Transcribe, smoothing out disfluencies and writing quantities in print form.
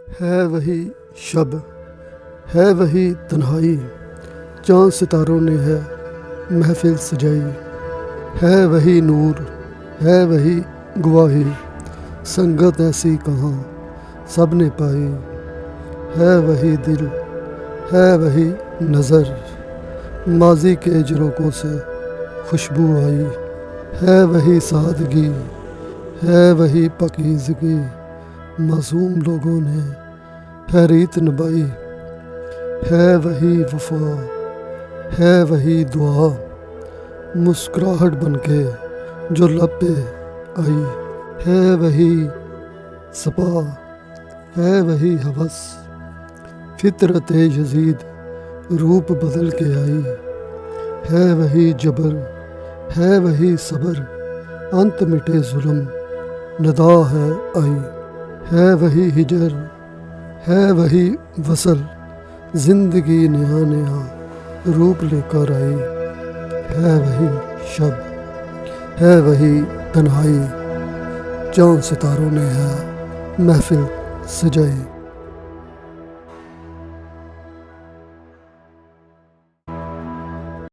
ہے وہی شب، ہے وہی تنہائی، چاند ستاروں نے ہے محفل سجائی، ہے وہی نور، ہے وہی گواہی، سنگت ایسی کہاں سب نے پائی، ہے وہی دل، ہے وہی نظر، ماضی کے جھروکوں سے خوشبو آئی، ہے وہی سادگی، ہے وہی پاکیزگی، معصوم لوگوں نے ہے ریت نبھائی، ہے وہی وفا، ہے وہی دعا، مسکراہٹ بن کے جو لب پہ آئی، ہے وہی صفا، ہے وہی ہوس، فطرت یزید روپ بدل کے آئی، ہے وہی جبر، ہے وہی صبر، انت مٹے ظلم، ندا ہے آئی، ہے وہی ہجر، ہے وہی وصل، زندگی نیا نیا روپ لے کر آئی، ہے وہی شب، ہے وہی تنہائی، چاند ستاروں نے ہے محفل سجائی۔